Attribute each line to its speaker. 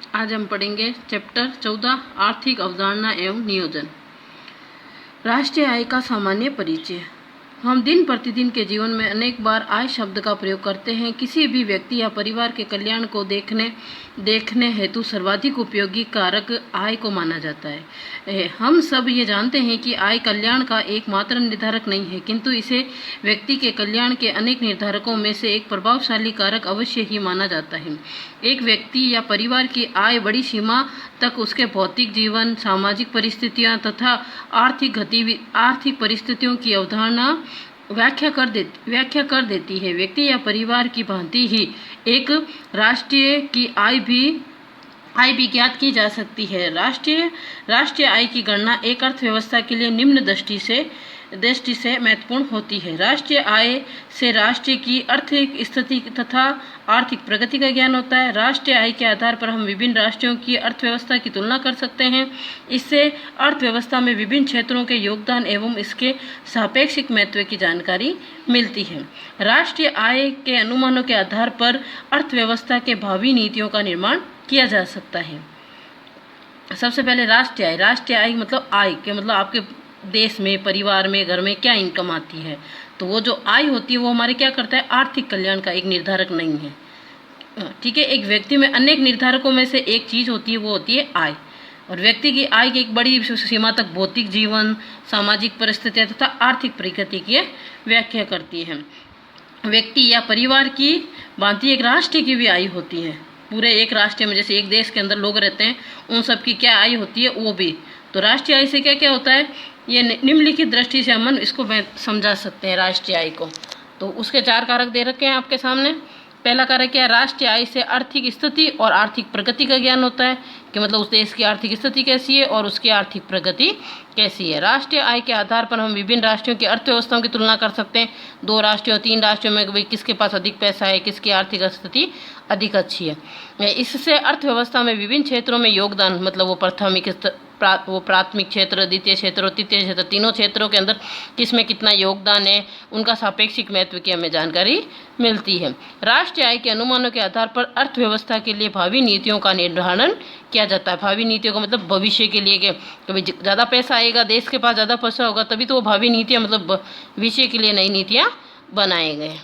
Speaker 1: आज हम पढ़ेंगे चैप्टर 14 आर्थिक अवधारणा एवं नियोजन। राष्ट्रीय आय का सामान्य परिचय। हम दिन प्रतिदिन के जीवन में अनेक बार आय शब्द का प्रयोग करते हैं। किसी भी व्यक्ति या परिवार के कल्याण को देखने हेतु सर्वाधिक उपयोगी कारक आय को माना जाता है। हम सब ये जानते हैं कि आय कल्याण का एकमात्र निर्धारक नहीं है, किंतु इसे व्यक्ति के कल्याण के अनेक निर्धारकों में से एक प्रभावशाली कारक अवश्य ही माना जाता है। एक व्यक्ति या परिवार की आय बड़ी सीमा तक उसके भौतिक जीवन, सामाजिक परिस्थितियां तथा आर्थिक परिस्थितियों की अवधारणा व्याख्या कर देती है। व्यक्ति या परिवार की भांति ही एक राष्ट्रीय की आय भी ज्ञात की जा सकती है। राष्ट्रीय आय की गणना एक अर्थव्यवस्था के लिए निम्न दृष्टि से महत्वपूर्ण होती है। राष्ट्रीय आय से राष्ट्र की आर्थिक स्थिति तथा आर्थिक प्रगति का ज्ञान होता है। राष्ट्रीय आय के आधार पर हम विभिन्न राष्ट्रों की अर्थव्यवस्था की तुलना कर सकते हैं। इससे अर्थव्यवस्था में विभिन्न क्षेत्रों के योगदान एवं इसके सापेक्षिक महत्व की जानकारी मिलती है। राष्ट्रीय आय के अनुमानों के आधार पर अर्थव्यवस्था के भावी नीतियों का निर्माण किया जा सकता है। सबसे पहले राष्ट्रीय आय मतलब आय के मतलब आपके देश में, परिवार में, घर में क्या इनकम आती है, तो वो जो आय होती है वो हमारे क्या करता है, आर्थिक कल्याण का एक निर्धारक नहीं है। ठीक है, एक व्यक्ति में अनेक निर्धारकों में से एक चीज होती है, वो होती है आय। और व्यक्ति की आय की एक बड़ी सीमा तक भौतिक जीवन, सामाजिक परिस्थितियां तथा आर्थिक प्रगति की व्याख्या करती है। व्यक्ति या परिवार की भांति एक राष्ट्र की भी आय होती है। पूरे एक राष्ट्र में जैसे एक देश के अंदर लोग रहते हैं, उन सब की क्या आय होती है, वो भी। तो राष्ट्रीय आय से क्या क्या होता है, ये निम्नलिखित दृष्टि से हम इसको समझा सकते हैं राष्ट्रीय आय को। तो उसके 4 कारक दे रखे हैं आपके सामने। पहला कारक क्या है, राष्ट्रीय आय से आर्थिक स्थिति और आर्थिक प्रगति का ज्ञान होता है कि मतलब उस देश की आर्थिक स्थिति कैसी है और उसकी आर्थिक प्रगति कैसी है। राष्ट्रीय आय के आधार पर हम विभिन्न राष्ट्रों की अर्थव्यवस्थाओं की तुलना कर सकते हैं। 2 राष्ट्रों 3 राष्ट्रों में किसके पास अधिक पैसा है, किसकी आर्थिक स्थिति अधिक अच्छी है। इससे अर्थव्यवस्था में विभिन्न क्षेत्रों में योगदान मतलब वो प्राथमिक क्षेत्र, द्वितीय क्षेत्र और तृतीय क्षेत्र, तीनों क्षेत्रों के अंदर किसमें कितना योगदान है, उनका सापेक्षिक महत्व की हमें जानकारी मिलती है। राष्ट्रीय आय के अनुमानों के आधार पर अर्थव्यवस्था के लिए भावी नीतियों का निर्धारण किया जाता है। भावी नीतियों का मतलब भविष्य के लिए कि कभी ज़्यादा पैसा आएगा, देश के पास ज़्यादा पैसा होगा, तभी तो वो भावी नीतियाँ मतलब भविष्य के लिए नई नीतियाँ बनाए गए।